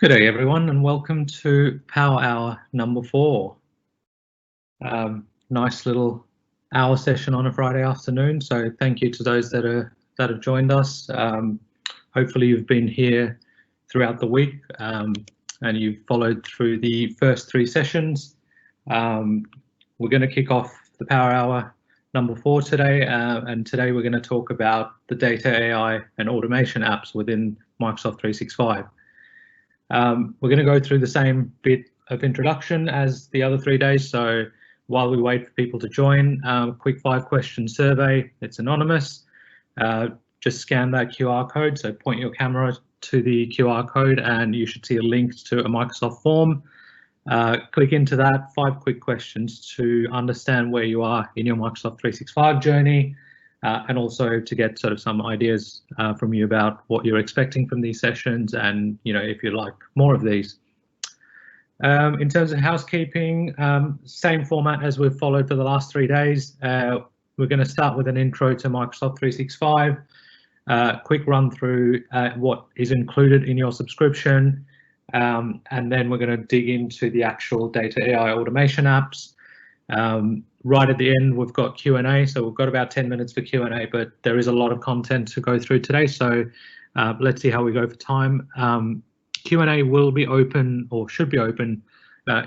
Good day, everyone, and welcome to Power Hour number 4. Nice little hour session on a Friday afternoon. So thank you to those that have joined us. Hopefully, you've been here throughout the week and you've followed through the first 3 sessions. We're going to kick off the Power Hour number 4 today, and today we're going to talk about the data, AI, and automation apps within Microsoft 365. We're going to go through the same bit of introduction as the other 3 days. So while we wait for people to join, quick 5-question survey. It's anonymous. Just scan that QR code. So point your camera to the QR code and you should see a link to a Microsoft form. Click into that. 5 quick questions to understand where you are in your Microsoft 365 journey. And also to get sort of some ideas from you about what you're expecting from these sessions and, if you like more of these. In terms of housekeeping, same format as we've followed for the last 3 days. We're going to start with an intro to Microsoft 365, quick run through what is included in your subscription, and then we're going to dig into the actual data AI automation apps. Right at the end, we've got Q&A, so we've got about 10 minutes for Q&A, but there is a lot of content to go through today, so let's see how we go for time. Q&A will be open, or should be open,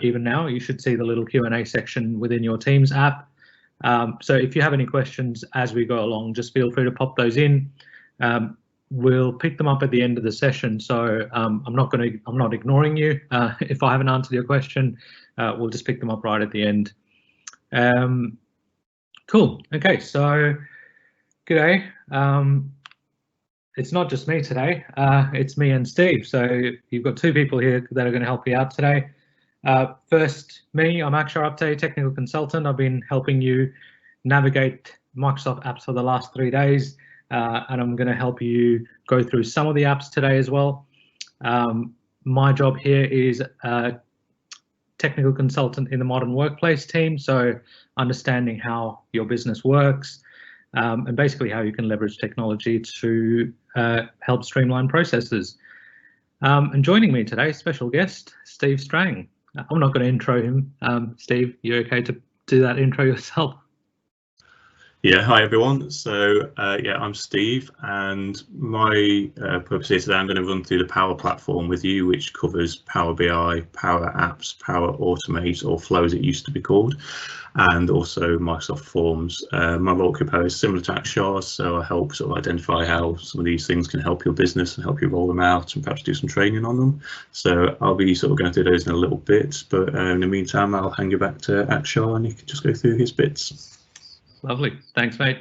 even now. You should see the little Q&A section within your Teams app. So if you have any questions as we go along, just feel free to pop those in. We'll pick them up at the end of the session, so I'm not ignoring you. If I haven't answered your question, we'll just pick them up right at the end. Cool. Okay, so g'day. It's not just me today, it's me and Steve. So you've got 2 people here that are going to help you out today. First, me, I'm Akshar Apte, technical consultant. I've been helping you navigate Microsoft apps for the last 3 days, and I'm going to help you go through some of the apps today as well. My job here is technical consultant in the Modern Workplace team, so understanding how your business works and basically how you can leverage technology to help streamline processes. And joining me today, special guest, Steve Strang. I'm not going to intro him. Steve, you okay to do that intro yourself? Yeah, hi everyone. So yeah, I'm Steve, and my purpose here today, I'm going to run through the Power Platform with you, which covers Power BI, Power Apps, Power Automate, or Flow as it used to be called, and also Microsoft Forms. My role is similar to Akshar's, so I help sort of identify how some of these things can help your business and help you roll them out and perhaps do some training on them. So I'll be sort of going through those in a little bit, but in the meantime, I'll hand you back to Akshar and you can just go through his bits. Lovely, thanks mate.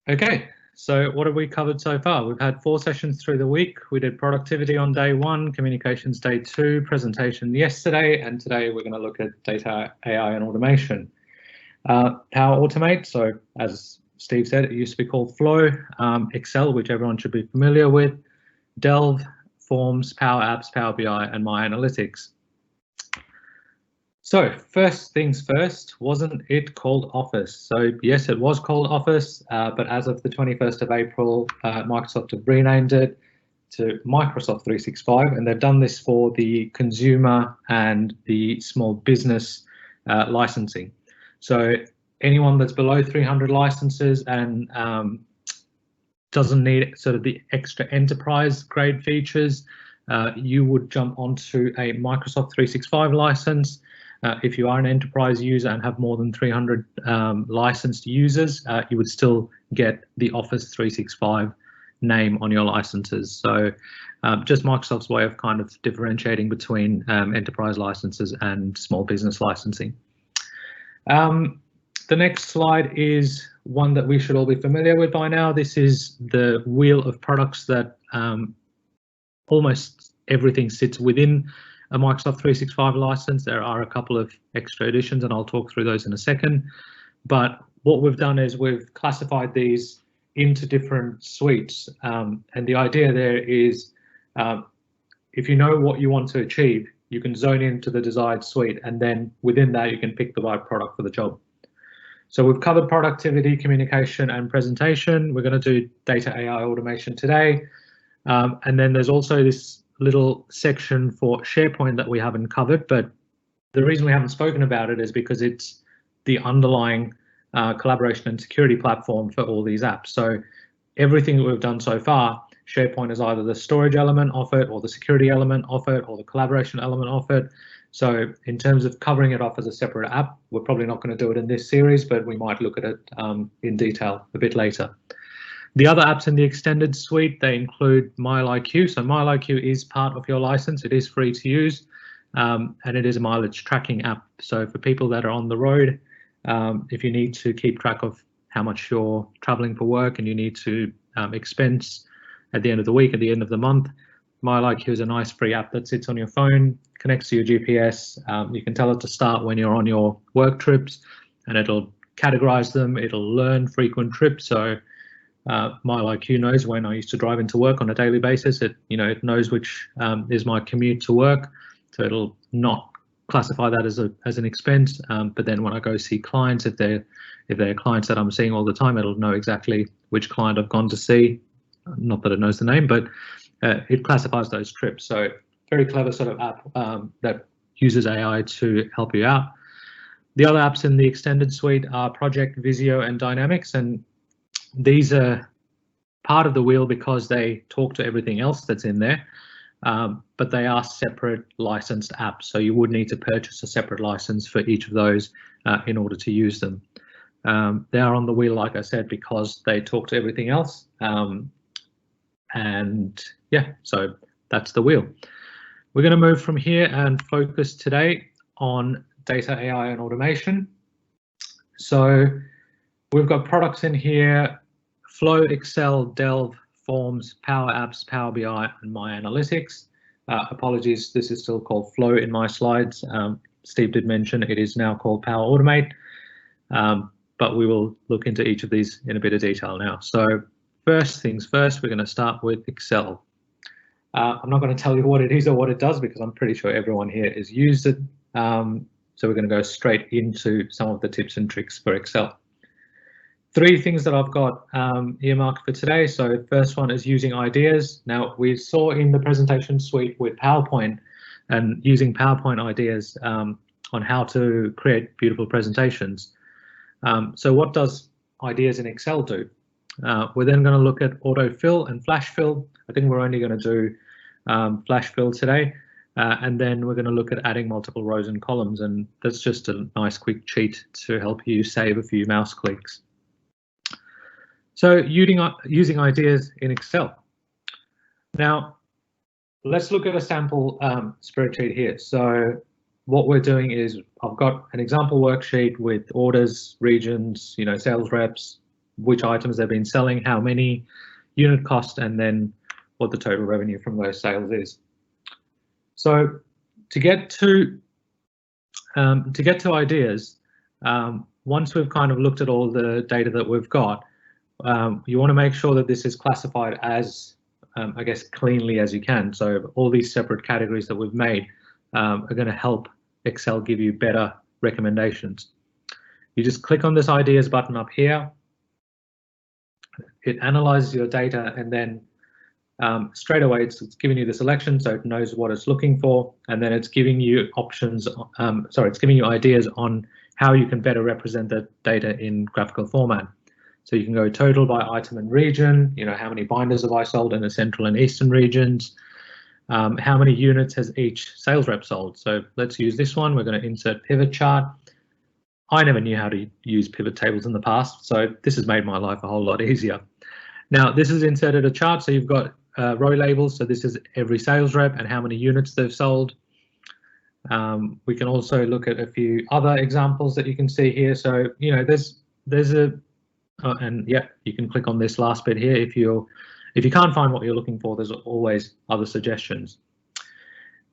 Okay, so what have we covered so far? We've had 4 sessions through the week. We did productivity on day 1, communications day 2, presentation yesterday, and today we're going to look at data, AI, and automation. Power Automate, so as Steve said, it used to be called Flow, Excel, which everyone should be familiar with, Delve, Forms, Power Apps, Power BI, and MyAnalytics. So first things first, wasn't it called Office? So yes, it was called Office, but as of the 21st of April, Microsoft have renamed it to Microsoft 365, and they've done this for the consumer and the small business licensing. So anyone that's below 300 licenses and doesn't need sort of the extra enterprise grade features, you would jump onto a Microsoft 365 license. If you are an enterprise user and have more than 300 licensed users, you would still get the Office 365 name on your licenses. So just Microsoft's way of kind of differentiating between enterprise licenses and small business licensing. The next slide is one that we should all be familiar with by now. This is the wheel of products that almost everything sits within a Microsoft 365 license. There are a couple of extra editions and I'll talk through those in a second. But what we've done is we've classified these into different suites. And the idea there is if you know what you want to achieve, you can zone into the desired suite, and then within that you can pick the right product for the job. So we've covered productivity, communication, and presentation. We're going to do data AI automation today. And then there's also this little section for SharePoint that we haven't covered, but the reason we haven't spoken about it is because it's the underlying collaboration and security platform for all these apps. So everything that we've done so far, SharePoint is either the storage element of it, or the security element of it, or the collaboration element of it. So in terms of covering it off as a separate app, we're probably not going to do it in this series, but we might look at it in detail a bit later. The other apps in the extended suite, they include MileIQ. So MileIQ is part of your license. It is free to use, and it is a mileage tracking app. So for people that are on the road, if you need to keep track of how much you're traveling for work and you need to expense at the end of the week, at the end of the month, MileIQ is a nice free app that sits on your phone, connects to your GPS. You can tell it to start when you're on your work trips, and it'll categorize them. It'll learn frequent trips. So MileIQ knows when I used to drive into work on a daily basis. It knows which is my commute to work, so it'll not classify that as an expense. But then when I go see clients, if they're clients that I'm seeing all the time, it'll know exactly which client I've gone to see. Not that it knows the name, but it classifies those trips. So very clever sort of app that uses AI to help you out. The other apps in the extended suite are Project, Visio, and Dynamics, and these are part of the wheel because they talk to everything else that's in there, but they are separate licensed apps. So you would need to purchase a separate license for each of those in order to use them. They are on the wheel, like I said, because they talk to everything else. And yeah, so that's the wheel. We're going to move from here and focus today on data, AI, and automation. So we've got products in here: Flow, Excel, Delve, Forms, Power Apps, Power BI, and MyAnalytics. Apologies, this is still called Flow in my slides. Steve did mention it is now called Power Automate, but we will look into each of these in a bit of detail now. So first things first, we're going to start with Excel. I'm not going to tell you what it is or what it does because I'm pretty sure everyone here has used it. So we're going to go straight into some of the tips and tricks for Excel. Three things that I've got earmarked for today. So first one is using ideas. Now we saw in the presentation suite with PowerPoint and using PowerPoint ideas on how to create beautiful presentations. So what does ideas in Excel do? We're then going to look at autofill and flash fill. I think we're only going to do flash fill today. And then we're going to look at adding multiple rows and columns. And that's just a nice quick cheat to help you save a few mouse clicks. So using ideas in Excel. Now, let's look at a sample spreadsheet here. So what we're doing is I've got an example worksheet with orders, regions, sales reps, which items they've been selling, how many, unit cost, and then what the total revenue from those sales is. So to get to ideas, once we've kind of looked at all the data that we've got, you want to make sure that this is classified as, I guess, cleanly as you can. So all these separate categories that we've made are going to help Excel give you better recommendations. You just click on this ideas button up here. It analyzes your data, and then straight away it's giving you the selection, so it knows what it's looking for, and then it's giving you options. It's giving you ideas on how you can better represent the data in graphical format. So you can go total by item and region. How many binders have I sold in the central and eastern regions? How many units has each sales rep sold? So let's use this one. We're going to insert pivot chart. I never knew how to use pivot tables in the past, so this has made my life a whole lot easier. Now this is inserted a chart, so you've got row labels. So this is every sales rep and how many units they've sold. We can also look at a few other examples that you can see here. So there's a and yeah, you can click on this last bit here. If you can't find what you're looking for, there's always other suggestions.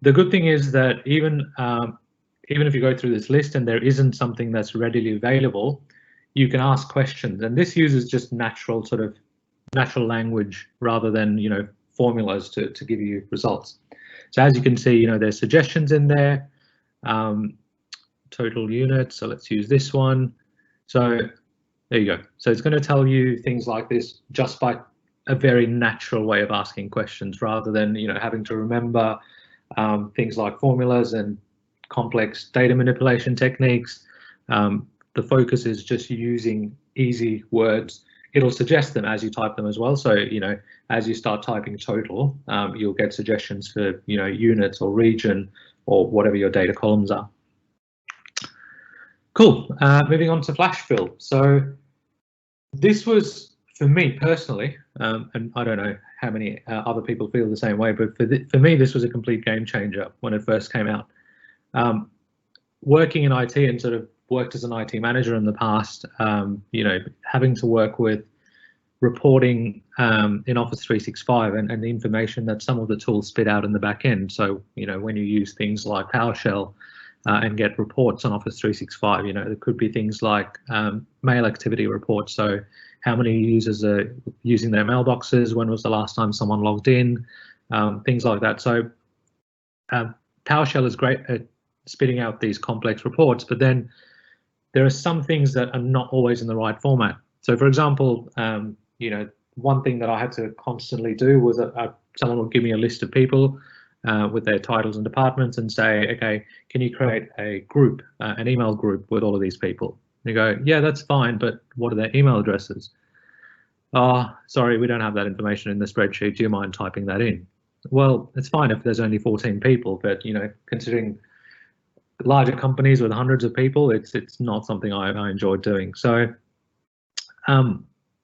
The good thing is that even if you go through this list and there isn't something that's readily available, you can ask questions, and this uses just natural language rather than formulas to give you results. So as you can see, there's suggestions in there. Total units. So let's use this one. So there you go. So it's going to tell you things like this just by a very natural way of asking questions rather than, you know, having to remember things like formulas and complex data manipulation techniques. The focus is just using easy words. It'll suggest them as you type them as well. So, you know, as you start typing total, you'll get suggestions for, you know, units or region or whatever your data columns are. Cool. Moving on to flash fill. So this was, for me personally, and I don't know how many other people feel the same way, but for me, this was a complete game changer when it first came out. Working in IT and sort of worked as an IT manager in the past, you know, having to work with reporting in Office 365 and the information that some of the tools spit out in the back end. So, you know, when you use things like PowerShell and get reports on Office 365, you know, there could be things like mail activity reports. So how many users are using their mailboxes? When was the last time someone logged in? Things like that. So PowerShell is great at spitting out these complex reports, but then there are some things that are not always in the right format. So for example, you know, one thing that I had to constantly do was someone would give me a list of people with their titles and departments and say, okay, can you create a group, an email group with all of these people? And you go, yeah, that's fine, but what are their email addresses? Oh, sorry, we don't have that information in the spreadsheet. Do you mind typing that in? Well, it's fine if there's only 14 people, but, you know, considering larger companies with hundreds of people, it's not something I enjoy doing. So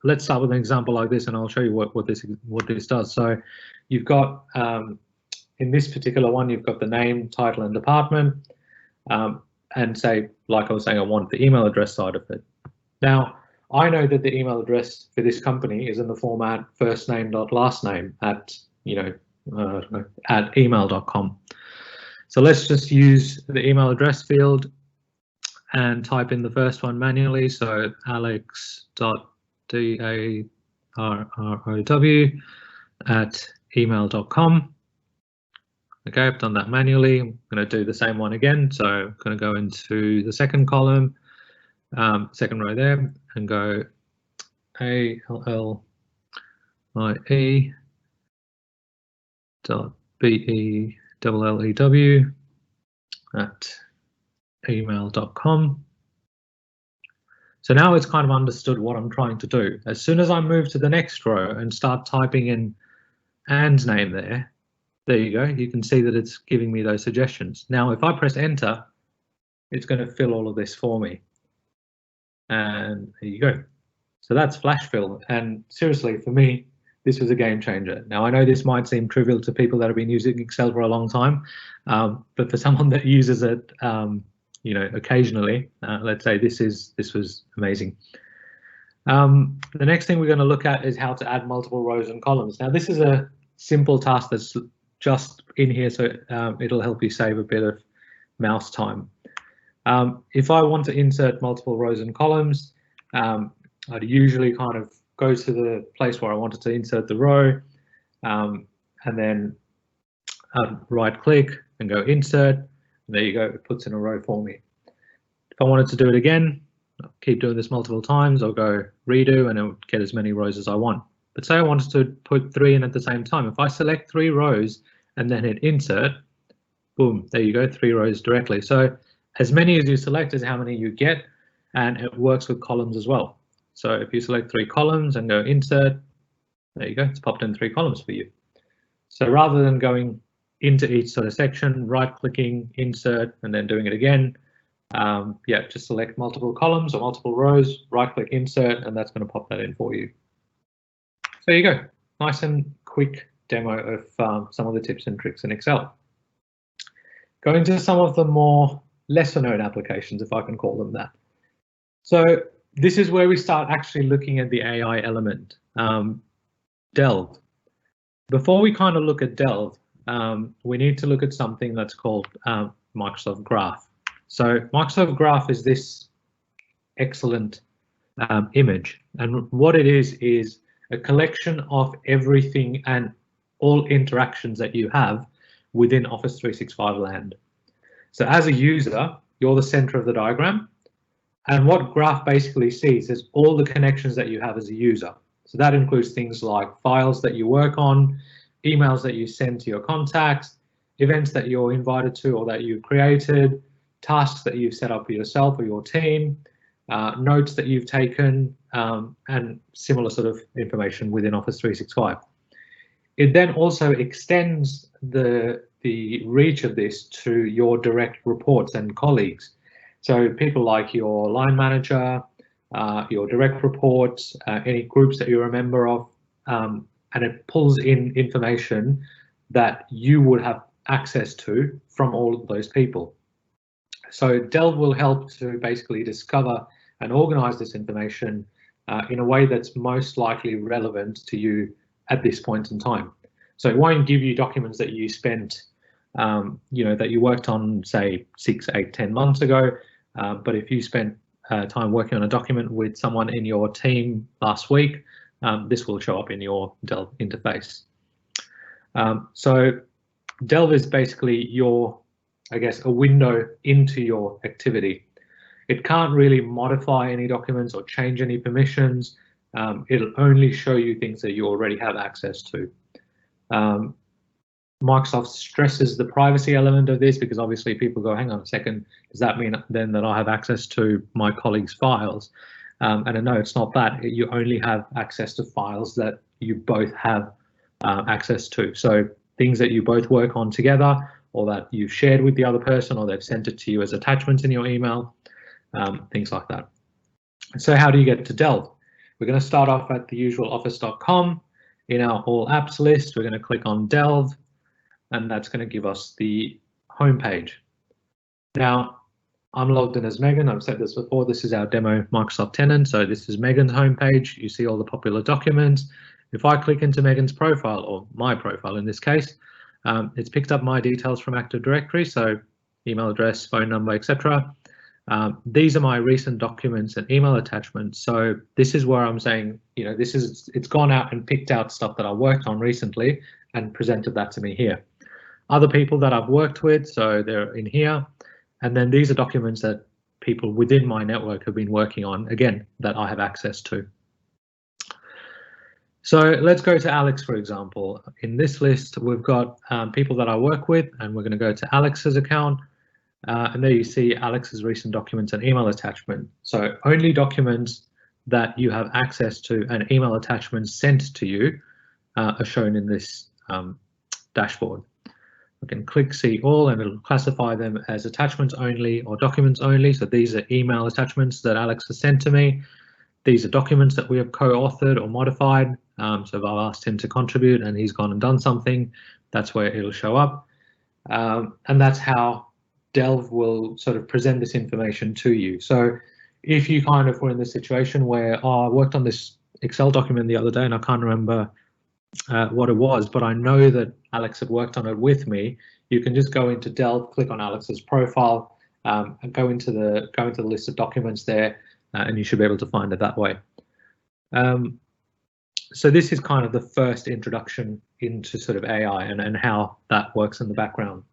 let's start with an example like this, and I'll show you what this does. So you've got in this particular one, you've got the name, title, and department, and say, like I was saying, I want the email address side of it. Now I know that the email address for this company is in the format first name dot last name at, you know, at email.com. So let's just use the email address field and type in the first one manually. So alex.darrow@email.com. Okay, I've done that manually. I'm going to do the same one again. So I'm going to go into the second column, second row there, and go ALLIE.BELLEW@email.com. So now it's kind of understood what I'm trying to do. As soon as I move to the next row and start typing in Anne's name there you go. You can see that it's giving me those suggestions. Now, if I press enter, it's going to fill all of this for me. And there you go. So that's flash fill. And seriously, for me, this was a game changer. Now, I know this might seem trivial to people that have been using Excel for a long time, but for someone that uses it, you know, occasionally, let's say this was amazing. The next thing we're going to look at is how to add multiple rows and columns. Now, this is a simple task that's just in here, so it'll help you save a bit of mouse time. If I want to insert multiple rows and columns, I'd usually kind of go to the place where I wanted to insert the row, and then right click and go insert, and there you go, it puts in a row for me. If I wanted to do it again, I'll keep doing this multiple times, I'll go redo and it'll get as many rows as I want. But say I wanted to put 3 in at the same time. If I select 3 rows and then hit insert, boom, there you go, 3 rows directly. So as many as you select is how many you get, and it works with columns as well. So if you select 3 columns and go insert, there you go, it's popped in 3 columns for you. So rather than going into each sort of section, right clicking, insert, and then doing it again, yeah, just select multiple columns or multiple rows, right click, insert, and that's going to pop that in for you. There you go, nice and quick demo of some of the tips and tricks in Excel. Going to some of the more lesser known applications, if I can call them that. So this is where we start actually looking at the AI element, Delve. Before we kind of look at Delve, we need to look at something that's called Microsoft Graph. So Microsoft Graph is this excellent image, and what it is a collection of everything and all interactions that you have within Office 365 land. So as a user, you're the center of the diagram, and what Graph basically sees is all the connections that you have as a user. So that includes things like files that you work on, emails that you send to your contacts, events that you're invited to or that you created, tasks that you've set up for yourself or your team, notes that you've taken, and similar sort of information within Office 365. It then also extends the reach of this to your direct reports and colleagues. So people like your line manager, your direct reports, any groups that you're a member of, and it pulls in information that you would have access to from all of those people. So Delve will help to basically discover and organize this information in a way that's most likely relevant to you at this point in time. So it won't give you documents that you spent, that you worked on, say, 6, 8, 10 months ago. But if you spent time working on a document with someone in your team last week, this will show up in your Delve interface. So Delve is basically your, I guess, a window into your activity. It can't really modify any documents or change any permissions. It'll only show you things that you already have access to. Microsoft stresses the privacy element of this because obviously people go, hang on a second, does that mean then that I have access to my colleagues' files? And no, it's not that. You only have access to files that you both have access to. So things that you both work on together, or that you've shared with the other person, or they've sent it to you as attachments in your email, things like that. So how do you get to Delve? We're going to start off at the usual office.com. In our all apps list, we're going to click on Delve, and that's going to give us the home page. Now, I'm logged in as Megan. I've said this before. This is our demo Microsoft tenant. So this is Megan's homepage. You see all the popular documents. If I click into Megan's profile, or my profile in this case, it's picked up my details from Active Directory, so email address, phone number, etc. These are my recent documents and email attachments. So this is where I'm saying, it's gone out and picked out stuff that I worked on recently and presented that to me here. Other people that I've worked with, so they're in here. And then these are documents that people within my network have been working on, again, that I have access to. So let's go to Alex, for example. In this list, we've got people that I work with, and we're going to go to Alex's account. And there you see Alex's recent documents and email attachment. So only documents that you have access to and email attachments sent to you are shown in this dashboard. We can click see all and it'll classify them as attachments only or documents only. So these are email attachments that Alex has sent to me. These are documents that we have co-authored or modified. So if I've asked him to contribute and he's gone and done something, that's where it'll show up. And that's how Delve will sort of present this information to you. So if you kind of were in the situation where, I worked on this Excel document the other day and I can't remember what it was, but I know that Alex had worked on it with me, you can just go into Delve, click on Alex's profile, and go into the list of documents there, and you should be able to find it that way. So this is kind of the first introduction into sort of AI and how that works in the background.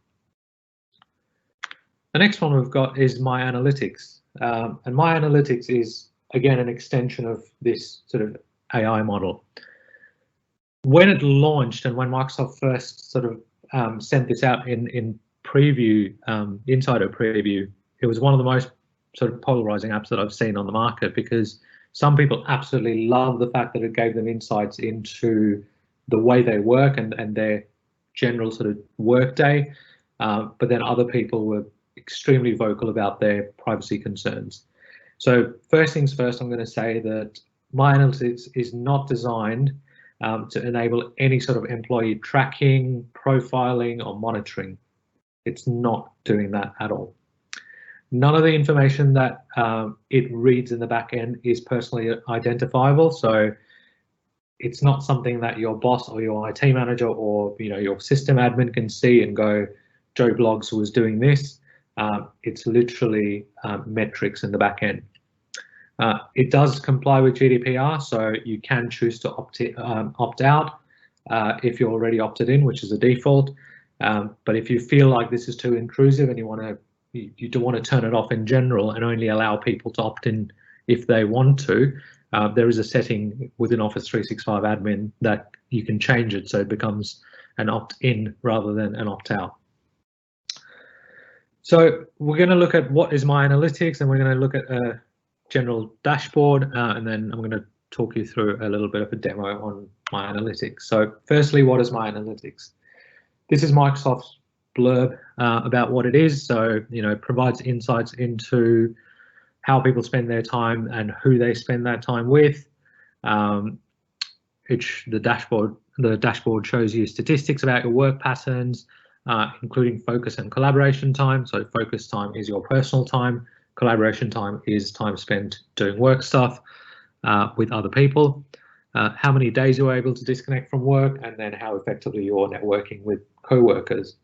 The next one we've got is MyAnalytics, and MyAnalytics is again an extension of this sort of AI model. When it launched and when Microsoft first sort of sent this out in preview, insider preview, it was one of the most sort of polarizing apps that I've seen on the market, because some people absolutely love the fact that it gave them insights into the way they work and their general sort of work day, but then other people were extremely vocal about their privacy concerns. So first things first, I'm going to say that MyAnalytics is not designed to enable any sort of employee tracking, profiling, or monitoring. It's not doing that at all. None of the information that it reads in the back end is personally identifiable. So it's not something that your boss or your IT manager or your system admin can see and go, Joe Bloggs was doing this. It's literally metrics in the back end. It does comply with GDPR, so you can choose to opt out if you're already opted in, which is a default. But if you feel like this is too intrusive and you don't want to turn it off in general and only allow people to opt in if they want to, there is a setting within Office 365 admin that you can change it so it becomes an opt-in rather than an opt-out. So we're going to look at what is MyAnalytics, and we're going to look at a general dashboard, and then I'm going to talk you through a little bit of a demo on MyAnalytics. So firstly, what is MyAnalytics? This is Microsoft's blurb about what it is. So, it provides insights into how people spend their time and who they spend that time with. The dashboard shows you statistics about your work patterns, including focus and collaboration time. So focus time is your personal time. Collaboration time is time spent doing work stuff with other people. How many days you're able to disconnect from work, and then how effectively you're networking with co-workers.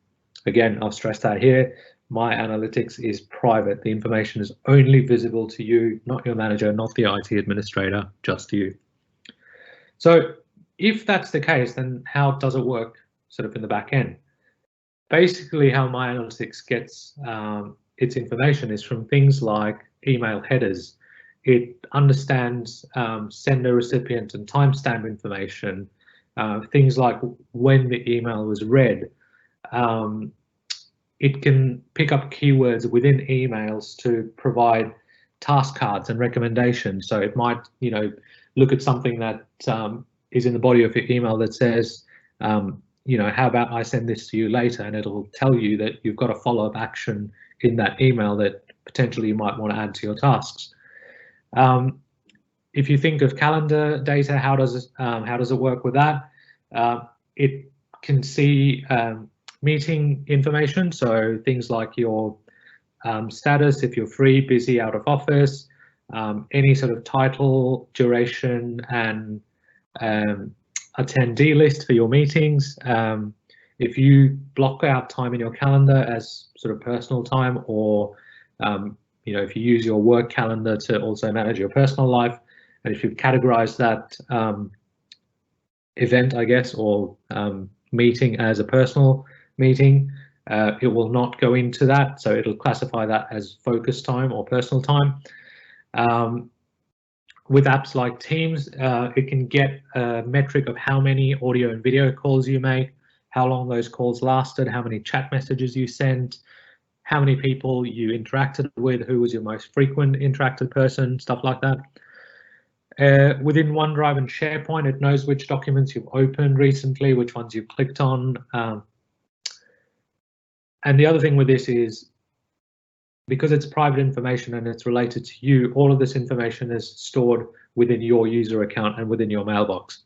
Again, I'll stress that here. MyAnalytics is private. The information is only visible to you, not your manager, not the IT administrator, just you. So if that's the case, then how does it work sort of in the back end? Basically, how MyAnalytics gets its information is from things like email headers. It understands sender, recipient, and timestamp information, things like when the email was read. It can pick up keywords within emails to provide task cards and recommendations. So it might, look at something that is in the body of your email that says, how about I send this to you later, and it'll tell you that you've got a follow-up action in that email that potentially you might want to add to your tasks. If you think of calendar data, how does it work with that? It can see meeting information, so things like your status, if you're free, busy, out of office, any sort of title, duration, and attendee list for your meetings. If you block out time in your calendar as sort of personal time, or if you use your work calendar to also manage your personal life, and if you've categorized that event, I guess, or meeting as a personal meeting, it will not go into that, so it'll classify that as focus time or personal time. With apps like Teams, it can get a metric of how many audio and video calls you make, how long those calls lasted, how many chat messages you sent, how many people you interacted with, who was your most frequent interacted person, stuff like that. Within OneDrive and SharePoint, it knows which documents you've opened recently, which ones you've clicked on. And the other thing with this is, because it's private information and it's related to you, all of this information is stored within your user account and within your mailbox.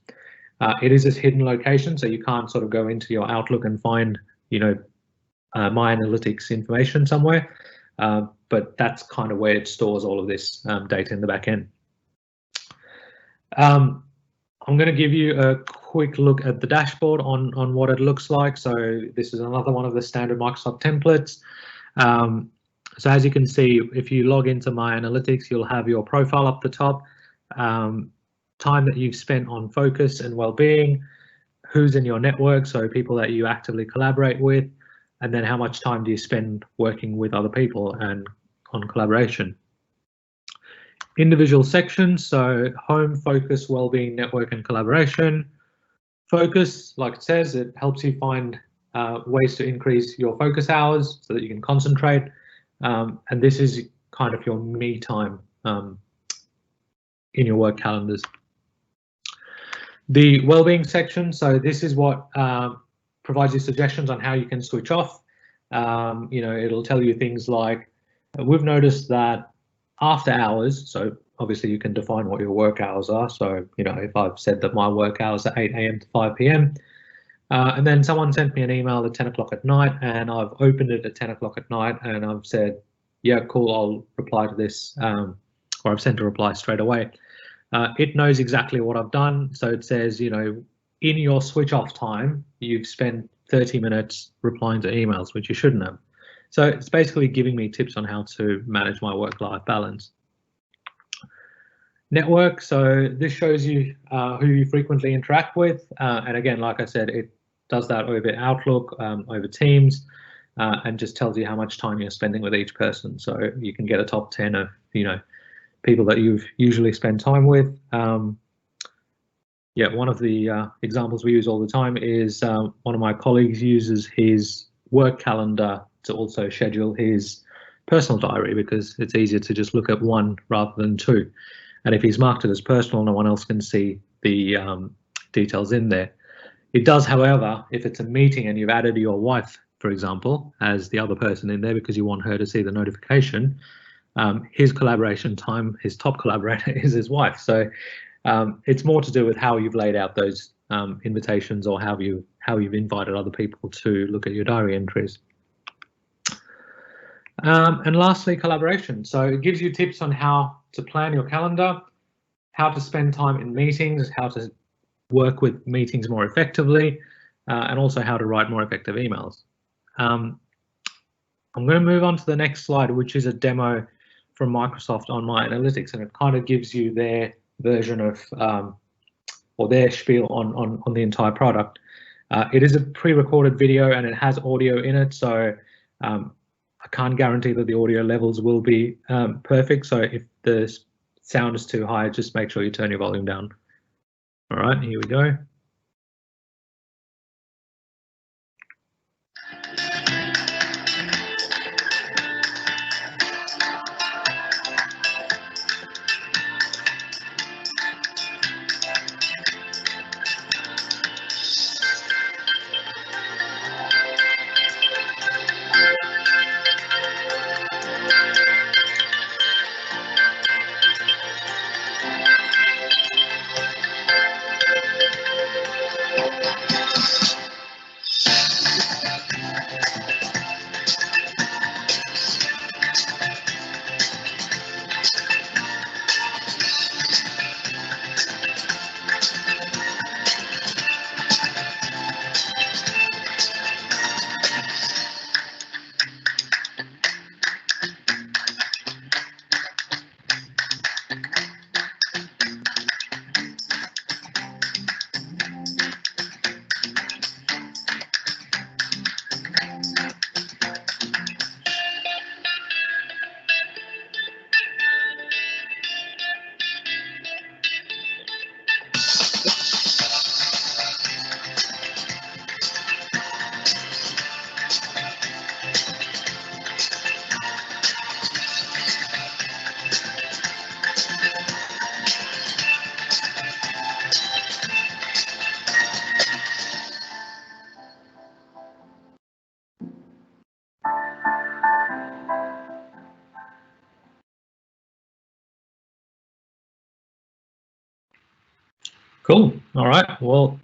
It is a hidden location, so you can't sort of go into your Outlook and find, MyAnalytics information somewhere, but that's kind of where it stores all of this data in the back end. I'm going to give you a quick look at the dashboard on what it looks like. So this is another one of the standard Microsoft templates. So as you can see, if you log into MyAnalytics, you'll have your profile up the top, time that you've spent on focus and well-being, who's in your network, so people that you actively collaborate with, and then how much time do you spend working with other people and on collaboration. Individual sections, so home, focus, well-being, network, and collaboration. Focus, like it says, it helps you find ways to increase your focus hours so that you can concentrate. And this is kind of your me time in your work calendars. The well-being section, so this is what provides you suggestions on how you can switch off. It'll tell you things like, we've noticed that after hours, so obviously you can define what your work hours are. So, if I've said that my work hours are 8 AM to 5 PM, and then someone sent me an email at 10 o'clock at night, and I've opened it at 10 o'clock at night, and I've said, yeah, cool, I'll reply to this, or I've sent a reply straight away. It knows exactly what I've done. So it says, in your switch off time, you've spent 30 minutes replying to emails, which you shouldn't have. So it's basically giving me tips on how to manage my work-life balance. Network, so this shows you who you frequently interact with. And again, like I said, it does that over Outlook, over Teams, and just tells you how much time you're spending with each person. So you can get a top 10 of, people that you usually spend time with. Yeah, one of the examples we use all the time is one of my colleagues uses his work calendar to also schedule his personal diary, because it's easier to just look at one rather than two. And if he's marked it as personal, no one else can see the details in there. It does, however, if it's a meeting and you've added your wife, for example, as the other person in there because you want her to see the notification, his collaboration time, his top collaborator is his wife. So it's more to do with how you've laid out those invitations, or how you've invited other people to look at your diary entries. And lastly, collaboration. So it gives you tips on how to plan your calendar, how to spend time in meetings, how to work with meetings more effectively, and also how to write more effective emails. I'm going to move on to the next slide, which is a demo from Microsoft on MyAnalytics, and it kind of gives you their version of or their spiel on the entire product. It is a pre-recorded video and it has audio in it, so I can't guarantee that the audio levels will be perfect. So if the sound is too high, just make sure you turn your volume down. All right, here we go. Cool. All right. Well,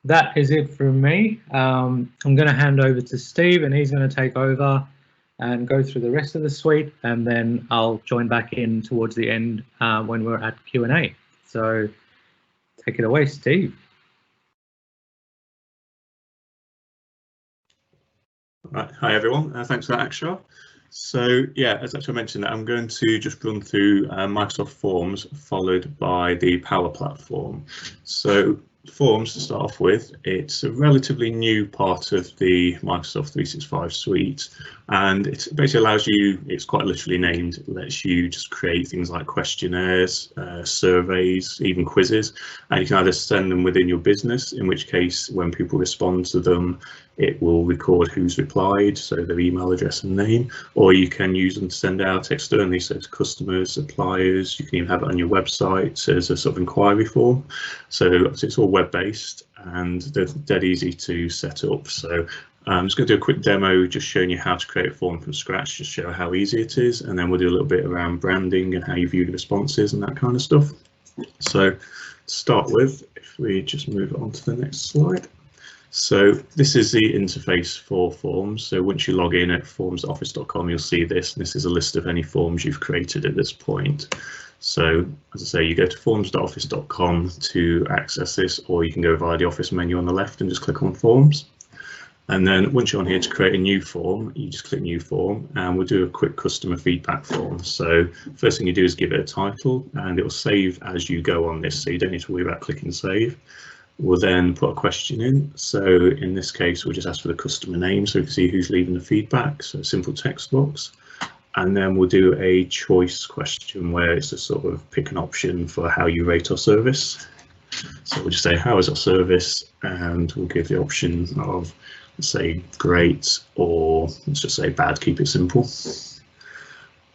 that is it from me. I'm going to hand over to Steve, and he's going to take over and go through the rest of the suite, and then I'll join back in towards the end when we're at Q&A. So take it away, Steve. Right. Hi, everyone. Thanks for that, Akshar. So yeah, as I mentioned, I'm going to just run through Microsoft Forms followed by the Power Platform. So Forms to start off with, it's a relatively new part of the Microsoft 365 suite, and it basically allows you, it's quite literally named, it lets you just create things like questionnaires, surveys, even quizzes, and you can either send them within your business, in which case when people respond to them, it will record who's replied, so their email address and name, or you can use them to send out externally, so to customers, suppliers. You can even have it on your website as a sort of inquiry form. So it's all web-based and they're dead easy to set up. So I'm just going to do a quick demo, just showing you how to create a form from scratch, just show how easy it is, and then we'll do a little bit around branding and how you view the responses and that kind of stuff. So to start with, if we just move on to the next slide. So this is the interface for Forms. So once you log in at forms.office.com, you'll see this. This is a list of any forms you've created at this point. So as I say, you go to forms.office.com to access this, or you can go via the Office menu on the left and just click on Forms. And then once you're on here to create a new form, you just click New Form, and we'll do a quick customer feedback form. So first thing you do is give it a title, and it will save as you go on this, so you don't need to worry about clicking Save. We'll then put a question in. So in this case, we'll just ask for the customer name so we can see who's leaving the feedback. So a simple text box. And then we'll do a choice question where it's a sort of pick an option for how you rate our service. So we'll just say, how is our service? And we'll give the option of, let's say, great, or let's just say bad, keep it simple.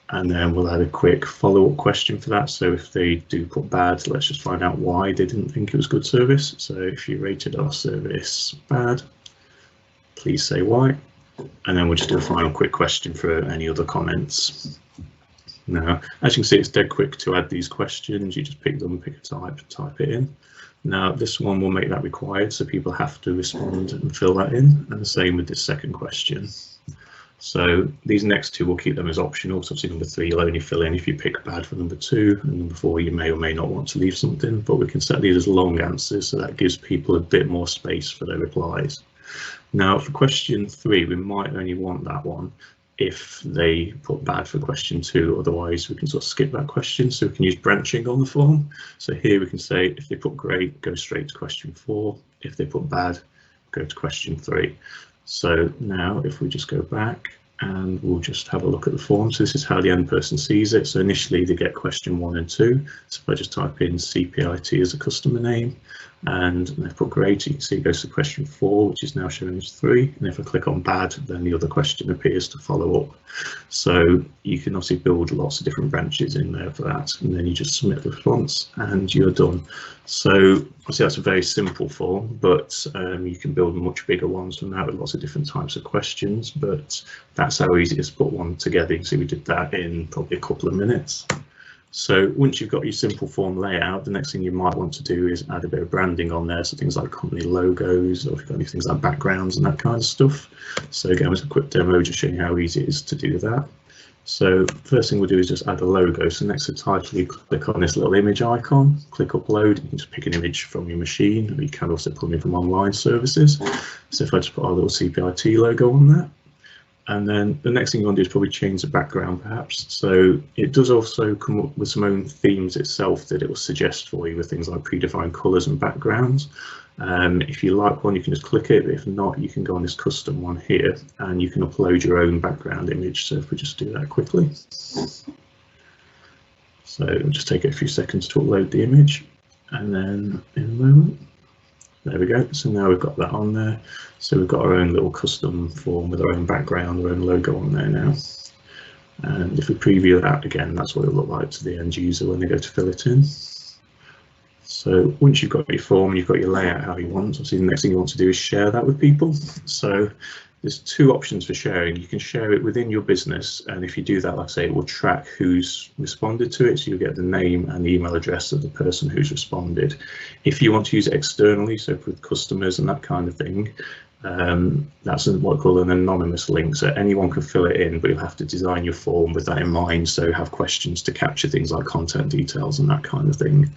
And then we'll add a quick follow-up question for that. So if they do put bad, let's just find out why they didn't think it was good service. So if you rated our service bad, please say why. And then we'll just do a final quick question for any other comments. Now, as you can see, it's dead quick to add these questions. You just pick them, pick a type it in. Now, this one will make that required, so people have to respond and fill that in. And the same with this second question. So these next two, we'll keep them as optional. So obviously number 3, you'll only fill in if you pick bad for number 2, and number 4, you may or may not want to leave something, but we can set these as long answers, so that gives people a bit more space for their replies. Now for question 3, we might only want that one if they put bad for question 2, otherwise we can sort of skip that question. So we can use branching on the form. So here we can say if they put great, go straight to question 4. If they put bad, go to question 3. So now if we just go back and we'll just have a look at the form. So this is how the end person sees it. So initially they get question 1 and 2. So if I just type in CPIT as a customer name and they put great, you can see it goes to question 4, which is now showing as 3. And if I click on bad, then the other question appears to follow up. So you can obviously build lots of different branches in there for that. And then you just submit the response and you're done. So obviously that's a very simple form, but you can build much bigger ones from that with lots of different types of questions. But that's how easy it is to put one together. You can see we did that in probably a couple of minutes. So once you've got your simple form layout, the next thing you might want to do is add a bit of branding on there. So things like company logos, or if you've got any things like backgrounds and that kind of stuff. So again, it's a quick demo just showing you how easy it is to do that. So first thing we'll do is just add a logo. So next to the title, you click on this little image icon, click upload. You can just pick an image from your machine, or you can also pull in from online services. So if I just put our little CPIT logo on there. And then the next thing you want to do is probably change the background perhaps. So it does also come up with some own themes itself that it will suggest for you with things like predefined colours and backgrounds. If you like one, you can just click it. But if not, you can go on this custom one here and you can upload your own background image. So if we just do that quickly. So it'll just take a few seconds to upload the image. And then in a moment. There we go. So now we've got that on there. So we've got our own little custom form with our own background, our own logo on there now. And if we preview that again, that's what it'll look like to the end user when they go to fill it in. So once you've got your form, you've got your layout how you want. Obviously, the next thing you want to do is share that with people. So there's 2 options for sharing. You can share it within your business, and if you do that, like I say, it will track who's responded to it, so you'll get the name and the email address of the person who's responded. If you want to use it externally, so with customers and that kind of thing, that's what I call an anonymous link, so anyone can fill it in, but you'll have to design your form with that in mind, so have questions to capture things like contact details and that kind of thing.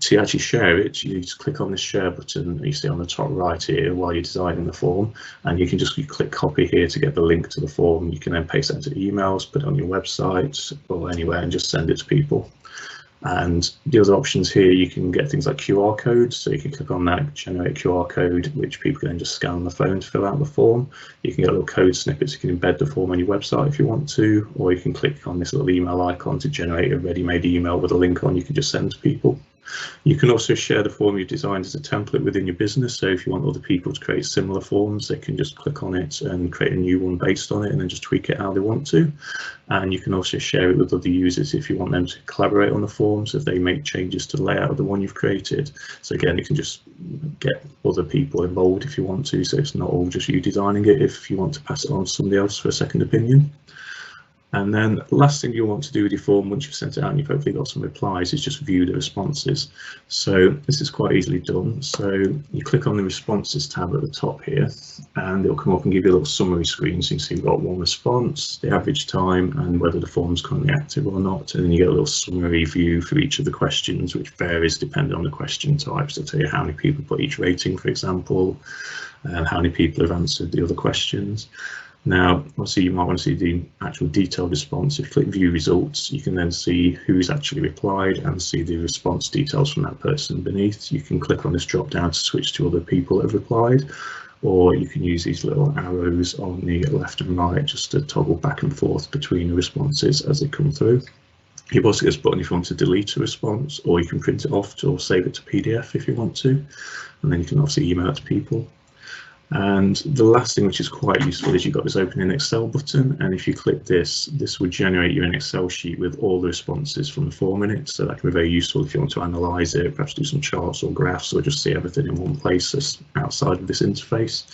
To actually share it, you just click on this share button that you see on the top right here while you're designing the form, and you can just click copy here to get the link to the form. You can then paste that into emails, put it on your website or anywhere and just send it to people. And the other options here, you can get things like QR codes, so you can click on that, generate a QR code, which people can then just scan on the phone to fill out the form. You can get little code snippets, you can embed the form on your website if you want to, or you can click on this little email icon to generate a ready-made email with a link on you can just send to people. You can also share the form you've designed as a template within your business, so if you want other people to create similar forms, they can just click on it and create a new one based on it and then just tweak it how they want to. And you can also share it with other users if you want them to collaborate on the forms, if they make changes to the layout of the one you've created. So again, you can just get other people involved if you want to, so it's not all just you designing it if you want to pass it on to somebody else for a second opinion. And then the last thing you'll want to do with your form once you've sent it out and you've hopefully got some replies is just view the responses. So this is quite easily done. So you click on the responses tab at the top here and it'll come up and give you a little summary screen. So you can see you've got 1 response, the average time and whether the form's currently active or not. And then you get a little summary view for each of the questions, which varies depending on the question type. So tell you how many people put each rating, for example, and how many people have answered the other questions. Now, obviously, you might want to see the actual detailed response. If you click view results, you can then see who's actually replied and see the response details from that person beneath. You can click on this drop down to switch to other people that have replied, or you can use these little arrows on the left and right just to toggle back and forth between the responses as they come through. You've also got this button if you want to delete a response, or you can print it off or save it to PDF if you want to, and then you can obviously email it to people. And the last thing which is quite useful is you've got this open in Excel button, and if you click this, this will generate you an Excel sheet with all the responses from the form in it. So that can be very useful if you want to analyze it, perhaps do some charts or graphs, or just see everything in one place that's outside of this interface.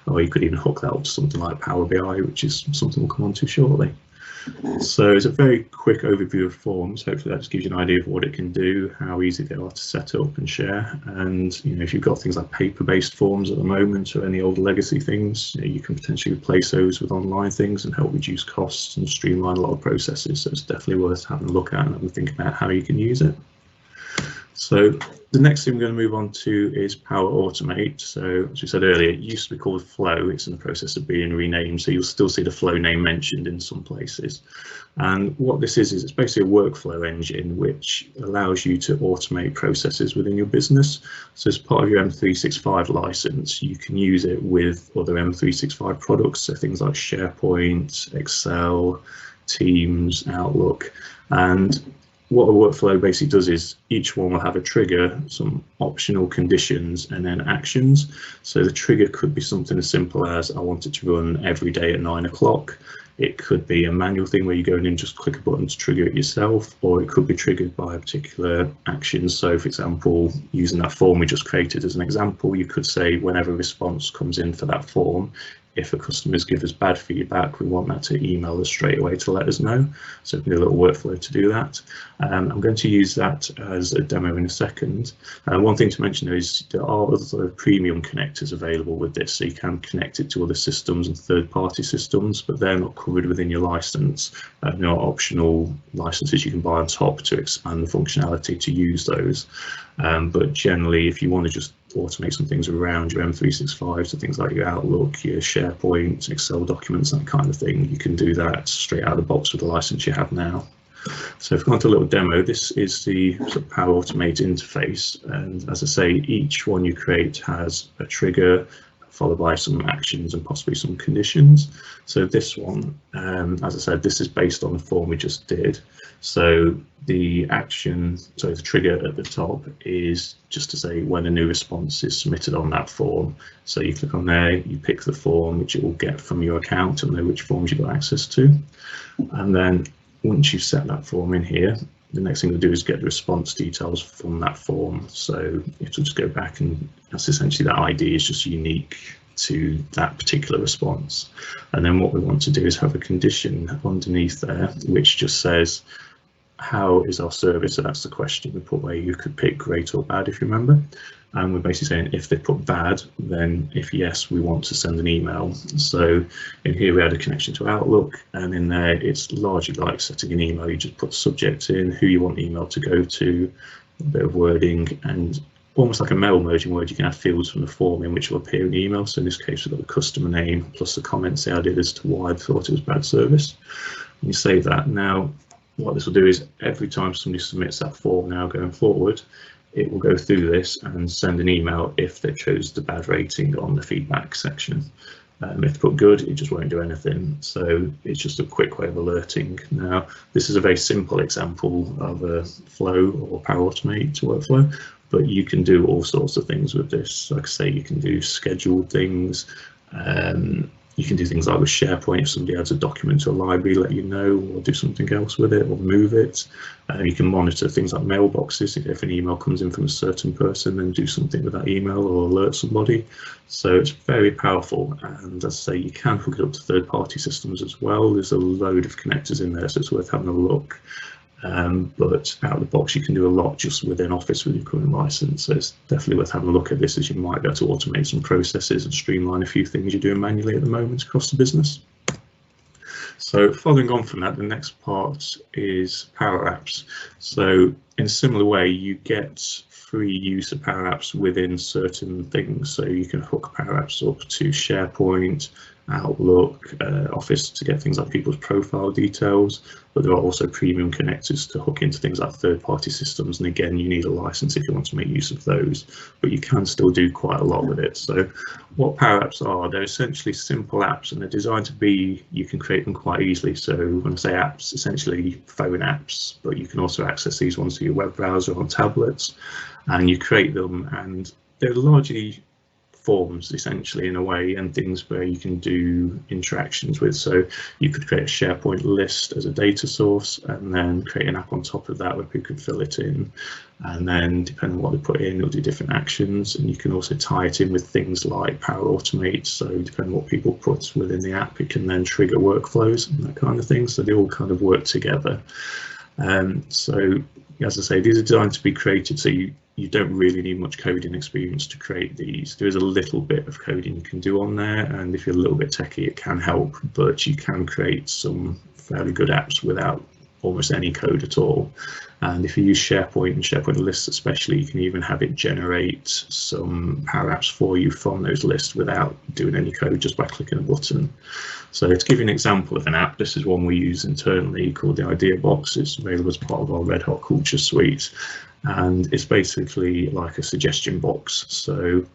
Or you could even hook that up to something like Power BI, which is something we'll come on to shortly. So it's a very quick overview of forms. Hopefully that just gives you an idea of what it can do, how easy they are to set up and share. And if you've got things like paper-based forms at the moment or any old legacy things, you can potentially replace those with online things and help reduce costs and streamline a lot of processes. So it's definitely worth having a look at and having a think about how you can use it. So the next thing we're going to move on to is Power Automate. So as we said earlier, it used to be called Flow. It's in the process of being renamed, so you'll still see the Flow name mentioned in some places. And what this is it's basically a workflow engine which allows you to automate processes within your business. So as part of your M365 license, you can use it with other M365 products, so things like SharePoint, Excel, Teams, Outlook. And what a workflow basically does is each one will have a trigger, some optional conditions, and then actions. So the trigger could be something as simple as I want it to run every day at 9 o'clock. It could be a manual thing where you go in and just click a button to trigger it yourself, or it could be triggered by a particular action. So for example, using that form we just created as an example, you could say whenever a response comes in for that form, if a customers give us bad feedback, we want that to email us straight away to let us know. So it'll be a little workflow to do that. I'm going to use that as a demo in a second. One thing to mention is there are other premium connectors available with this, so you can connect it to other systems and third-party systems, but they're not covered within your license. There are optional licenses you can buy on top to expand the functionality to use those. But generally, if you want to just automate some things around your M365, so things like your Outlook, your SharePoint, Excel documents, that kind of thing, you can do that straight out of the box with the license you have now. So if we go on to a little demo, this is the sort of Power Automate interface, and as I say, each one you create has a trigger followed by some actions and possibly some conditions. So this one, as I said, this is based on the form we just did. So the action, so the trigger at the top is just to say when a new response is submitted on that form. So you click on there, you pick the form which it will get from your account and know which forms you've got access to. And then once you've set that form in here, the next thing we'll do is get the response details from that form. So you have to just go back, and that's essentially that ID is just unique to that particular response. And then what we want to do is have a condition underneath there which just says, how is our service? So that's the question we put where you could pick great or bad, if you remember. And we're basically saying if they put bad, then if yes, we want to send an email. So in here we had a connection to Outlook, and in there it's largely like setting an email. You just put subject in, who you want the email to go to, a bit of wording, and almost like a mail merging word, you can add fields from the form in which will appear in the email. So in this case, we've got the customer name plus the comments they added as to why they thought it was bad service. And you save that. Now, what this will do is every time somebody submits that form now going forward, it will go through this and send an email if they chose the bad rating on the feedback section. If they put good, it just won't do anything. So it's just a quick way of alerting. Now, this is a very simple example of a flow or Power Automate workflow, but you can do all sorts of things with this. Like I say, you can do scheduled things. You can do things like with SharePoint, if somebody adds a document to a library, let you know, or do something else with it, or move it. You can monitor things like mailboxes. If an email comes in from a certain person, then do something with that email or alert somebody. So it's very powerful. And as I say, you can hook it up to third-party systems as well. There's a load of connectors in there, so it's worth having a look. But out of the box, you can do a lot just within Office with your current license. So it's definitely worth having a look at this, as you might be able to automate some processes and streamline a few things you're doing manually at the moment across the business. So following on from that, the next part is Power Apps. So in a similar way, you get free use of Power Apps within certain things. So you can hook Power Apps up to SharePoint, Outlook, Office to get things like people's profile details, but there are also premium connectors to hook into things like third-party systems, and again you need a license if you want to make use of those, but you can still do quite a lot with it. So what Power Apps are, they're essentially simple apps, and they're designed to be, you can create them quite easily. So when I say apps, essentially phone apps, but you can also access these ones through your web browser on tablets, and you create them, and they're largely forms essentially in a way, and things where you can do interactions with. So you could create a SharePoint list as a data source and then create an app on top of that where people can fill it in, and then depending on what they put in, it'll do different actions. And you can also tie it in with things like Power Automate, so depending on what people put within the app, it can then trigger workflows and that kind of thing, so they all kind of work together. So as I say, these are designed to be created so you don't really need much coding experience to create these. There is a little bit of coding you can do on there, and if you're a little bit techie it can help, but you can create some fairly good apps without almost any code at all. And if you use SharePoint and SharePoint lists especially, you can even have it generate some Power Apps for you from those lists without doing any code, just by clicking a button. So to give you an example of an app, this is one we use internally called the Idea Box. It's available as part of our Red Hot Culture suite, and it's basically like a suggestion box. So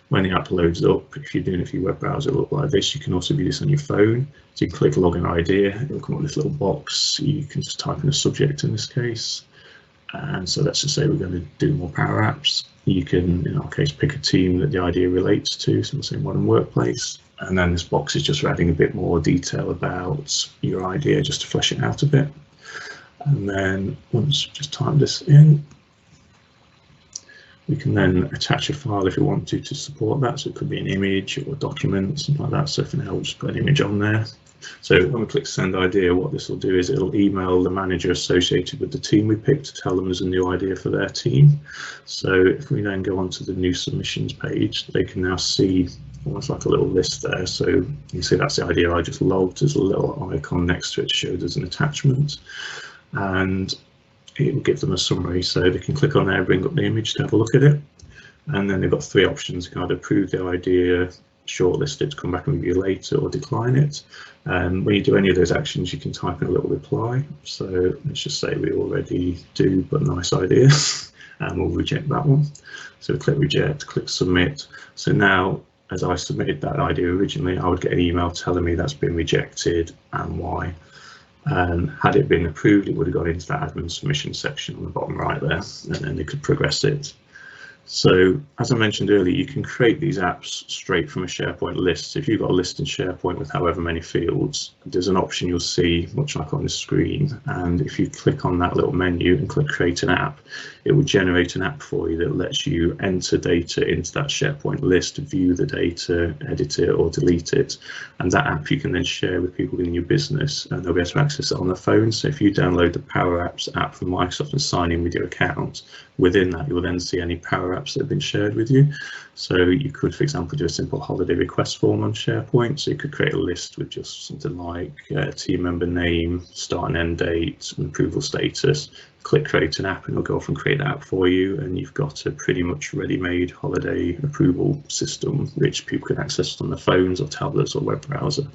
when the app loads up, if you're doing it through your web browser, it'll look like this. You can also do this on your phone. So you click login idea, it'll come up with this little box. You can just type in a subject in this case. And so let's just say we're going to do more Power Apps. You can, in our case, pick a team that the idea relates to, so we'll say Modern Workplace. And then this box is just for adding a bit more detail about your idea, just to flesh it out a bit. And then once you just type this in, we can then attach a file if we want to support that. So it could be an image or a document, something like that. So for now, we'll just put an image on there. So when we click send idea, what this will do is it'll email the manager associated with the team we picked to tell them there's a new idea for their team. So if we then go onto the new submissions page, they can now see almost like a little list there. So you can see that's the idea I just logged. There's a little icon next to it to show there's an attachment, and it will give them a summary. So they can click on there, bring up the image to have a look at it, and then they've got three options. You can either approve the idea, shortlist it to come back and review later, or decline it. When you do any of those actions, you can type in a little reply. So let's just say we already do, but nice idea, and we'll reject that one. So click reject, click submit. So now, as I submitted that idea originally, I would get an email telling me that's been rejected and why. Had it been approved, it would have gone into that admin submission section on the bottom right there, and then they could progress it. So as I mentioned earlier, you can create these apps straight from a SharePoint list. If you've got a list in SharePoint with however many fields, there's an option you'll see much like on the screen, and if you click on that little menu and click create an app, it will generate an app for you that lets you enter data into that SharePoint list, view the data, edit it or delete it, and that app you can then share with people in your business, and they'll be able to access it on their phone. So if you download the Power Apps app from Microsoft and sign in with your account, within that you'll then see any Power Apps that have been shared with you. So you could, for example, do a simple holiday request form on SharePoint. So you could create a list with just something like team member name, start and end date, and approval status. Click create an app and it'll go off and create that app for you, and you've got a pretty much ready-made holiday approval system which people can access on their phones or tablets or web browser.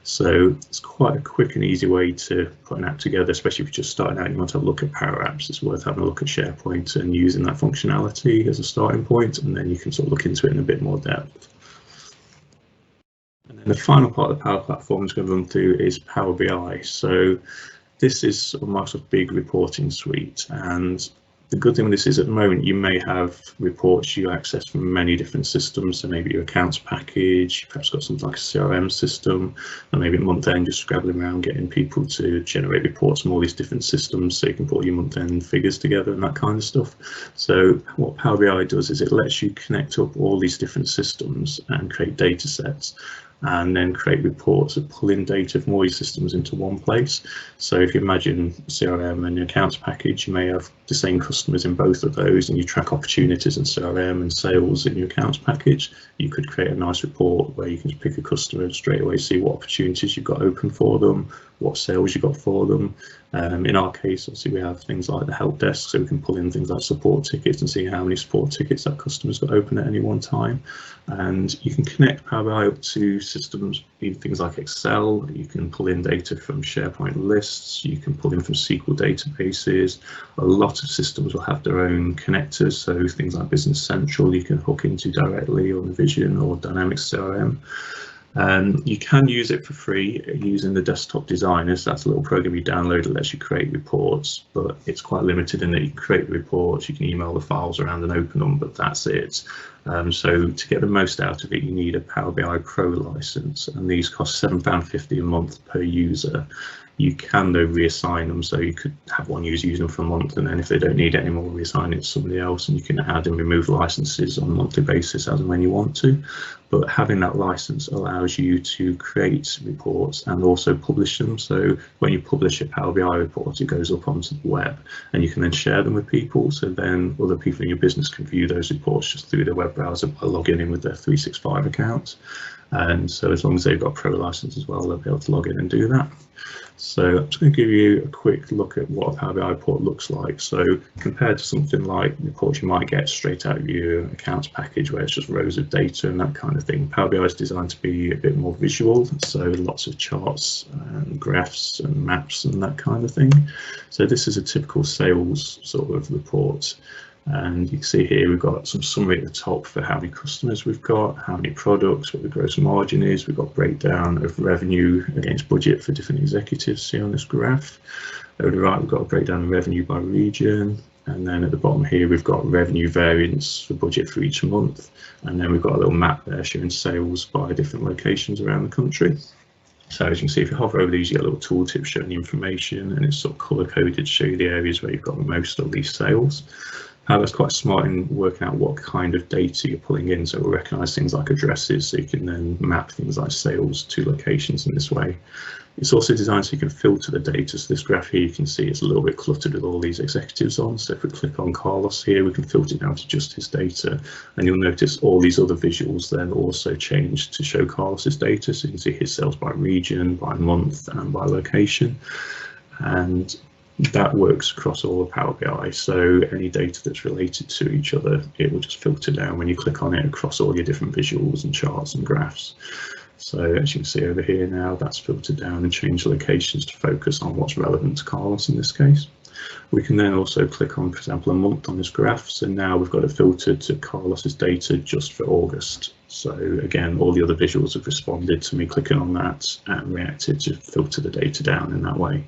So it's quite a quick and easy way to put an app together, especially if you're just starting out and you want to have a look at Power Apps. It's worth having a look at SharePoint and using that functionality as a starting point, and then you can sort of look into it in a bit more depth. And then the final part of the Power Platform is going to run through is Power BI. So this is sort of Microsoft's big reporting suite, and the good thing with this is at the moment you may have reports you access from many different systems. So maybe your accounts package, you perhaps got something like a CRM system, and maybe at month end just scrabbling around getting people to generate reports from all these different systems so you can put your month end figures together and that kind of stuff. So what Power BI does is it lets you connect up all these different systems and create data sets, and then create reports that pull in data from all your systems into one place. So if you imagine CRM and your accounts package, you may have the same customers in both of those, and you track opportunities in CRM and sales in your accounts package. You could create a nice report where you can just pick a customer and straight away see what opportunities you've got open for them, what sales you got for them. In our case, obviously we have things like the help desk, so we can pull in things like support tickets and see how many support tickets that customer's got open at any one time. And you can connect Power BI up to use systems, things like Excel. You can pull in data from SharePoint lists. You can pull in from SQL databases. A lot of systems will have their own connectors, so things like Business Central you can hook into directly, or Navision or Dynamics CRM. You can use it for free using the desktop designers. That's a little program you download that lets you create reports, but it's quite limited in that you can create the reports, you can email the files around and open them, but that's it. So to get the most out of it, you need a Power BI Pro license, and these cost £7.50 a month per user. You can though reassign them, so you could have one user use them for a month, and then if they don't need it anymore, reassign it to somebody else, and you can add and remove licenses on a monthly basis as and when you want to. But having that license allows you to create reports and also publish them. So when you publish a Power BI report, it goes up onto the web, and you can then share them with people. So then other people in your business can view those reports just through their web browser by logging in with their 365 account. And so as long as they've got a Pro license as well, they'll be able to log in and do that. So I'm just going to give you a quick look at what a Power BI report looks like. So compared to something like reports you might get straight out of your accounts package where it's just rows of data and that kind of thing, Power BI is designed to be a bit more visual. So lots of charts and graphs and maps and that kind of thing. So this is a typical sales sort of report. And you can see here we've got some summary at the top for how many customers we've got, how many products, what the gross margin is. We've got breakdown of revenue against budget for different executives, see on this graph. Over the right, we've got a breakdown of revenue by region. And then at the bottom here, we've got revenue variance for budget for each month. And then we've got a little map there showing sales by different locations around the country. So as you can see, if you hover over these, you get a little tooltip showing the information, and it's sort of color coded to show you the areas where you've got the most or least sales. That's quite smart in working out what kind of data you're pulling in, so it will recognise things like addresses, so you can then map things like sales to locations in this way. It's also designed so you can filter the data. So this graph here, you can see it's a little bit cluttered with all these executives on. So if we click on Carlos here, we can filter it down to just his data, and you'll notice all these other visuals then also change to show Carlos's data. So you can see his sales by region, by month, and by location. And that works across all of Power BI, so any data that's related to each other, it will just filter down when you click on it across all your different visuals and charts and graphs. So as you can see over here now, that's filtered down and changed locations to focus on what's relevant to Carlos in this case. We can then also click on, for example, a month on this graph. So now we've got it filtered to Carlos's data just for August. So again, all the other visuals have responded to me clicking on that and reacted to filter the data down in that way.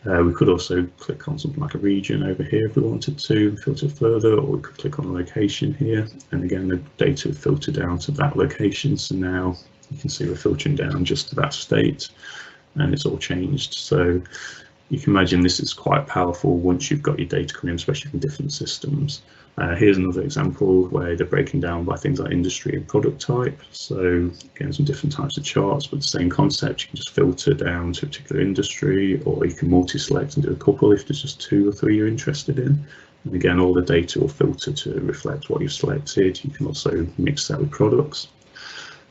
We could also click on something like a region over here if we wanted to filter further, or we could click on a location here, and again the data would filter down to that location. So now you can see we're filtering down just to that state, and it's all changed. So you can imagine this is quite powerful once you've got your data coming in, especially from different systems. Here's another example where they're breaking down by things like industry and product type. So again, some different types of charts, but the same concept. You can just filter down to a particular industry, or you can multi-select and do a couple if there's just 2 or 3 you're interested in. And again, all the data will filter to reflect what you've selected. You can also mix that with products.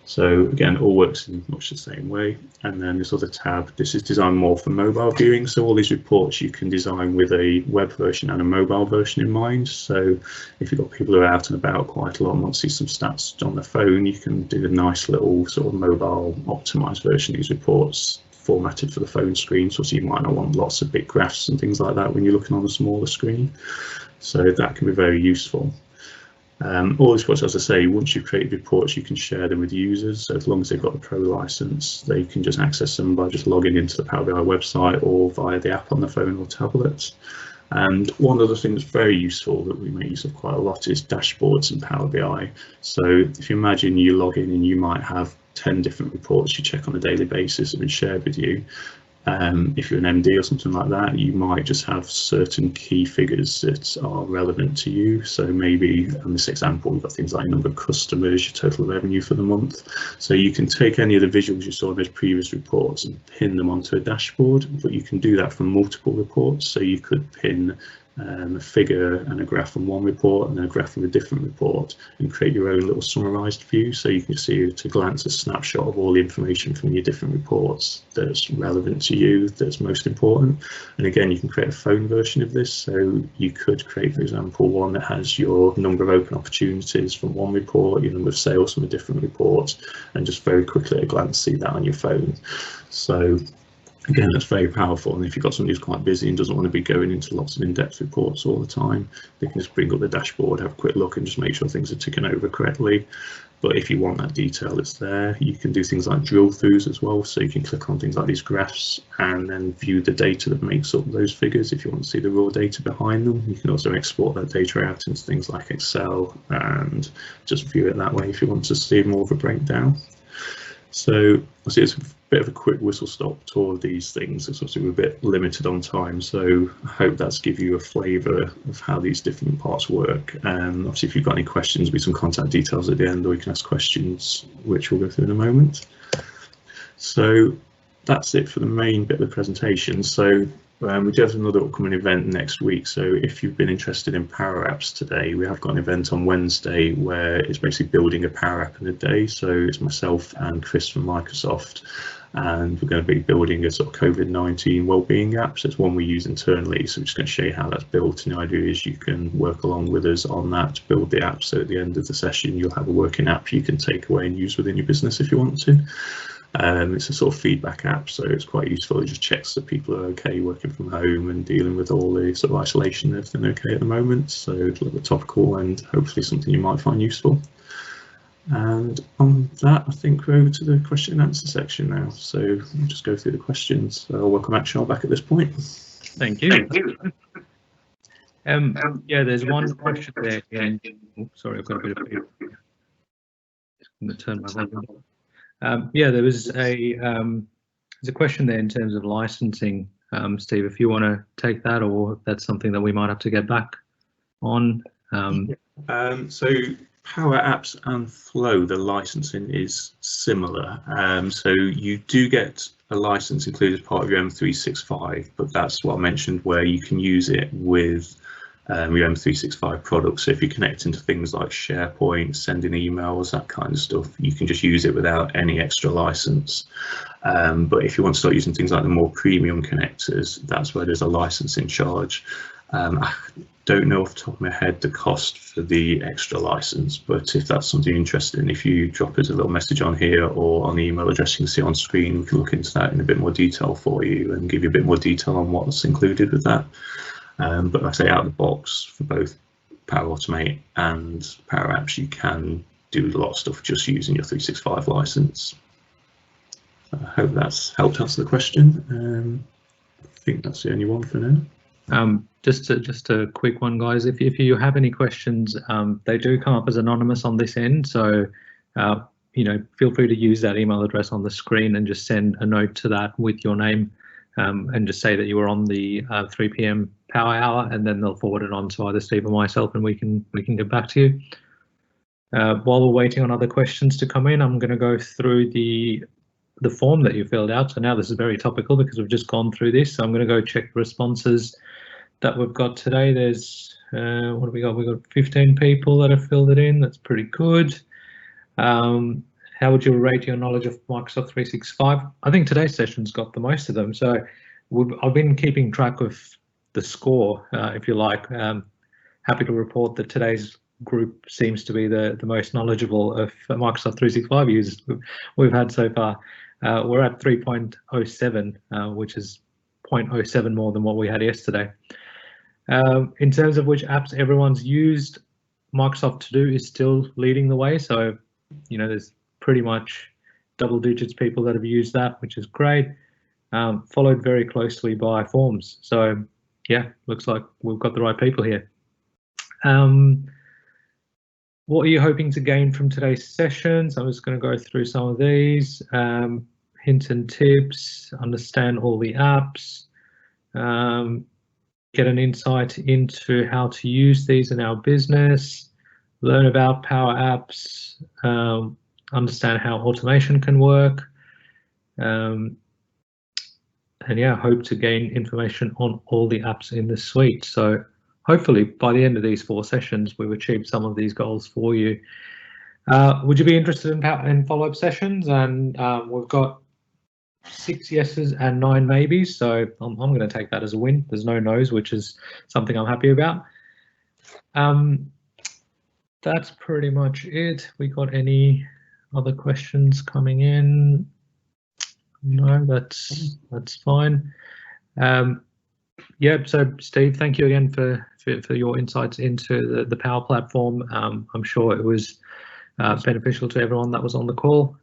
So again, all works in much the same way. And then this other tab, this is designed more for mobile viewing. So all these reports you can design with a web version and a mobile version in mind. So if you've got people who are out and about quite a lot and want to see some stats on their phone, you can do a nice little sort of mobile optimized version of these reports formatted for the phone screen. So you might not want lots of big graphs and things like that when you're looking on a smaller screen. So that can be very useful. All these reports, as I say, once you've created reports, you can share them with users. So as long as they've got the Pro license, they can just access them by just logging into the Power BI website or via the app on the phone or tablet. And one other thing that's very useful that we make use of quite a lot is dashboards in Power BI. So if you imagine you log in and you might have 10 different reports you check on a daily basis that have been shared with you. If you're an MD or something like that, you might just have certain key figures that are relevant to you. So maybe in this example, we've got things like number of customers, your total revenue for the month. So you can take any of the visuals you saw in those previous reports and pin them onto a dashboard, but you can do that from multiple reports. So you could pin a figure and a graph from one report and then a graph from a different report, and create your own little summarized view, so you can see at a glance a snapshot of all the information from your different reports that's relevant to you, that's most important. And again, you can create a phone version of this, so you could create, for example, one that has your number of open opportunities from one report, your number of sales from a different report, and just very quickly at a glance see that on your phone. So again, that's very powerful, and if you've got somebody who's quite busy and doesn't want to be going into lots of in-depth reports all the time, they can just bring up the dashboard, have a quick look and just make sure things are ticking over correctly. But if you want that detail, it's there. You can do things like drill throughs as well, so you can click on things like these graphs and then view the data that makes up those figures if you want to see the raw data behind them. You can also export that data out into things like Excel and just view it that way if you want to see more of a breakdown. So I see it's a bit of a quick whistle stop tour of these things. It's obviously we're a bit limited on time, so I hope that's give you a flavour of how these different parts work. Obviously, if you've got any questions, there'll be some contact details at the end, or you can ask questions, which we'll go through in a moment. So that's it for the main bit of the presentation. So we do have another upcoming event next week, so if you've been interested in Power Apps today, we have got an event on Wednesday where it's basically building a Power App in a day. So it's myself and Chris from Microsoft, and we're going to be building a sort of COVID-19 wellbeing app. So it's one we use internally, so we're just going to show you how that's built, and the idea is you can work along with us on that to build the app, so at the end of the session you'll have a working app you can take away and use within your business if you want to. It's a sort of feedback app, so it's quite useful. It just checks that people are okay working from home and dealing with all the sort of isolation and everything okay at the moment. So it's a little bit topical and hopefully something you might find useful. And on that, I think we're over to the question and answer section now. So we'll just go through the questions. So I'll welcome Akshar back at this point. Thank you. Thank you. Yeah, there's one question there. And, sorry, I've got a bit of feedback. I'm going to turn my volume on. Yeah, there's a question there in terms of licensing. Steve, if you want to take that, or if that's something that we might have to get back on. So Power Apps and Flow, the licensing is similar. So you do get a license included as part of your M365, but that's what I mentioned, where you can use it with your M365 products. So if you connect into things like SharePoint, sending emails, that kind of stuff, you can just use it without any extra license. But if you want to start using things like the more premium connectors, that's where there's a licensing charge. I don't know off the top of my head the cost for the extra license, but if that's something you're interested in, if you drop us a little message on here or on the email address you can see on screen, we can look into that in a bit more detail for you and give you a bit more detail on what's included with that. But like I say, out of the box for both Power Automate and Power Apps, you can do a lot of stuff just using your 365 license. I hope that's helped answer the question. I think that's the only one for now. Just a quick one, guys. If you have any questions, they do come up as anonymous on this end, so feel free to use that email address on the screen and just send a note to that with your name, and just say that you were on the 3 p.m. Power Hour, and then they'll forward it on to either Steve or myself, and we can get back to you. While we're waiting on other questions to come in, I'm going to go through the form that you filled out. So now this is very topical because we've just gone through this. So I'm going to go check the responses that we've got today. There's what have we got? We've got 15 people that have filled it in. That's pretty good. How would you rate your knowledge of Microsoft 365? I think today's session's got the most of them. So I've been keeping track of the score, if you like. Happy to report that today's group seems to be the most knowledgeable of Microsoft 365 users we've had so far. We're at 3.07, which is 0.07 more than what we had yesterday. In terms of which apps everyone's used, Microsoft To Do is still leading the way. So, there's pretty much double digits people that have used that, which is great. Followed very closely by Forms. So, yeah, looks like we've got the right people here. What are you hoping to gain from today's sessions? I'm just going to go through some of these. Hints and tips, understand all the apps, get an insight into how to use these in our business, learn about Power Apps, understand how automation can work, and yeah, hope to gain information on all the apps in the suite. So hopefully by the end of these 4 sessions, we've achieved some of these goals for you. Would you be interested in follow-up sessions? And we've got 6 yeses and 9 maybes, so I'm going to take that as a win. There's no no's, which is something I'm happy about. That's pretty much it. We got any other questions coming in? No, that's fine. Yeah, so Steve, thank you again for your insights into the Power Platform. I'm sure it was beneficial to everyone that was on the call.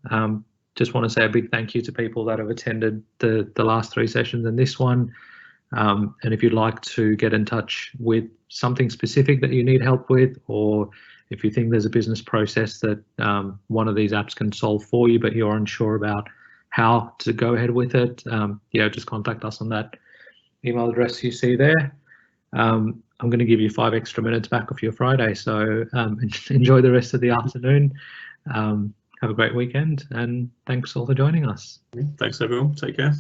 Just want to say a big thank you to people that have attended the last 3 sessions and this one. And if you'd like to get in touch with something specific that you need help with, or if you think there's a business process that one of these apps can solve for you, but you're unsure about how to go ahead with it, yeah, just contact us on that email address you see there. I'm going to give you 5 extra minutes back off your Friday, so enjoy the rest of the afternoon. Have a great weekend, and thanks all for joining us. Thanks everyone, take care.